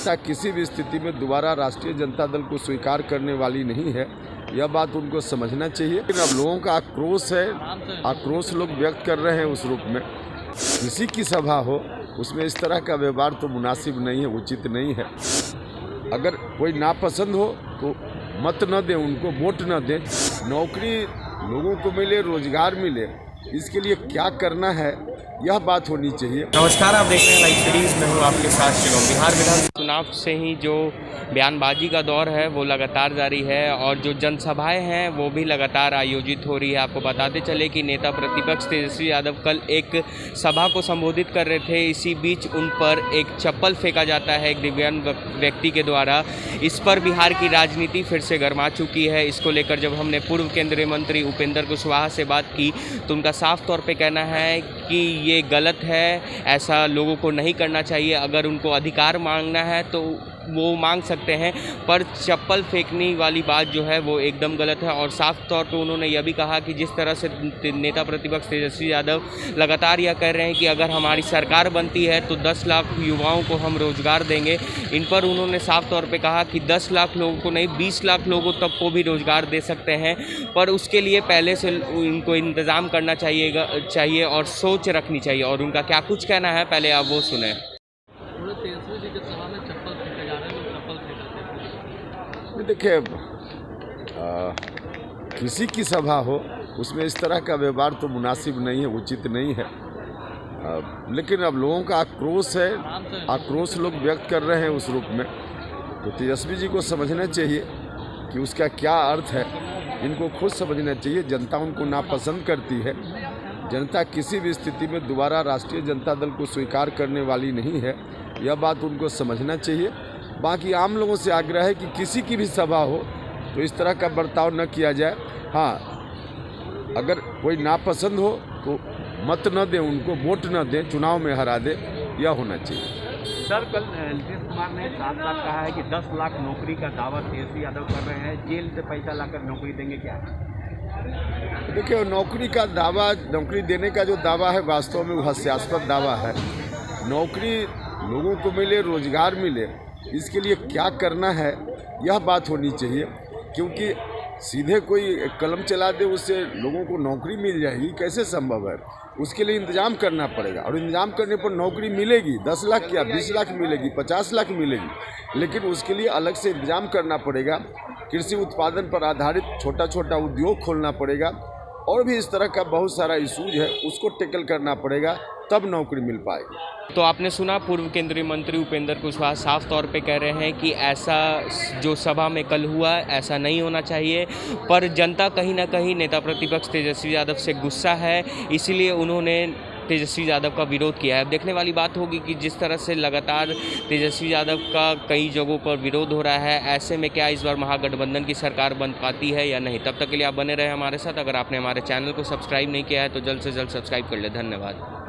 जनता किसी भी स्थिति में दोबारा राष्ट्रीय जनता दल को स्वीकार करने वाली नहीं है। यह बात उनको समझना चाहिए। लेकिन अब लोगों का आक्रोश है, आक्रोश लोग व्यक्त कर रहे हैं उस रूप में। किसी की सभा हो उसमें इस तरह का व्यवहार तो मुनासिब नहीं है, उचित नहीं है। अगर कोई नापसंद हो तो मत न दें, उनको वोट न दें। नौकरी लोगों को मिले, रोजगार मिले, इसके लिए क्या करना है यह बात होनी चाहिए। नमस्कार, आप देख रहे हैं लाइव सीरीज में हूँ आपके साथ शिवम। बिहार विधानसभा चुनाव से ही जो बयानबाजी का दौर है वो लगातार जारी है और जो जनसभाएं हैं वो भी लगातार आयोजित हो रही है। आपको बताते चले कि नेता प्रतिपक्ष तेजस्वी यादव कल एक सभा को संबोधित कर रहे थे। इसी बीच उन पर एक चप्पल फेंका जाता है एक दिव्यांग व्यक्ति के द्वारा। इस पर बिहार की राजनीति फिर से गर्मा चुकी है। इसको लेकर जब हमने पूर्व केंद्रीय मंत्री उपेंद्र कुशवाहा से बात की तो उनका साफ तौर पर कहना है कि ये गलत है, ऐसा लोगों को नहीं करना चाहिए। अगर उनको अधिकार मांगना है तो वो मांग सकते हैं, पर चप्पल फेंकने वाली बात जो है वो एकदम गलत है। और साफ तौर पे उन्होंने यह भी कहा कि जिस तरह से नेता प्रतिपक्ष तेजस्वी यादव लगातार यह कह रहे हैं कि अगर हमारी सरकार बनती है तो 10 लाख युवाओं को हम रोज़गार देंगे। इन पर उन्होंने साफ तौर पे कहा कि 10 लाख लोगों को नहीं, 20 लाख लोगों तक को भी रोज़गार दे सकते हैं, पर उसके लिए पहले से उनको इंतज़ाम करना चाहिए और सोच रखनी चाहिए। और उनका क्या कुछ कहना है, पहले आप वो सुने। देखिए, किसी की सभा हो उसमें इस तरह का व्यवहार तो मुनासिब नहीं है, उचित नहीं है। लेकिन अब लोगों का आक्रोश है, आक्रोश लोग व्यक्त कर रहे हैं उस रूप में। तो तेजस्वी जी को समझना चाहिए कि उसका क्या अर्थ है। इनको खुद समझना चाहिए। जनता उनको नापसंद करती है। जनता किसी भी स्थिति में दोबारा राष्ट्रीय जनता दल को स्वीकार करने वाली नहीं है। यह बात उनको समझना चाहिए। बाकी आम लोगों से आग्रह है कि किसी की भी सभा हो तो इस तरह का बर्ताव न किया जाए। हाँ, अगर कोई नापसंद हो तो मत न दें, उनको वोट न दें, चुनाव में हरा दें, यह होना चाहिए। सर, कल नीतीश कुमार ने साफ साफ कहा है कि 10 लाख नौकरी का दावा तेजस्वी यादव कर रहे हैं। जेल से पैसा लाकर नौकरी देंगे क्या? देखिए, नौकरी का दावा, नौकरी देने का जो दावा है वास्तव में वो हास्यास्पद दावा है। नौकरी लोगों को मिले, रोजगार मिले, इसके लिए क्या करना है यह बात होनी चाहिए। क्योंकि सीधे कोई कलम चला दे उससे लोगों को नौकरी मिल जाएगी, कैसे संभव है? उसके लिए इंतजाम करना पड़ेगा और इंतजाम करने पर नौकरी मिलेगी। 10 लाख क्या 20 लाख मिलेगी, 50 लाख मिलेगी, लेकिन उसके लिए अलग से इंतजाम करना पड़ेगा। कृषि उत्पादन पर आधारित छोटा छोटा उद्योग खोलना पड़ेगा और भी इस तरह का बहुत सारा इशूज है, उसको टैकल करना पड़ेगा, तब नौकरी मिल पाएगी। तो आपने सुना, पूर्व केंद्रीय मंत्री उपेंद्र कुशवाहा साफ तौर पे कह रहे हैं कि ऐसा जो सभा में कल हुआ ऐसा नहीं होना चाहिए, पर जनता कहीं ना कहीं नेता प्रतिपक्ष तेजस्वी यादव से गुस्सा है, इसीलिए उन्होंने तेजस्वी यादव का विरोध किया है। अब देखने वाली बात होगी कि जिस तरह से लगातार तेजस्वी यादव का कई जगहों पर विरोध हो रहा है, ऐसे में क्या इस बार महागठबंधन की सरकार बन पाती है या नहीं। तब तक के लिए आप बने रहे हमारे साथ। अगर आपने हमारे चैनल को सब्सक्राइब नहीं किया है तो जल्द से जल्द सब्सक्राइब कर ले। धन्यवाद।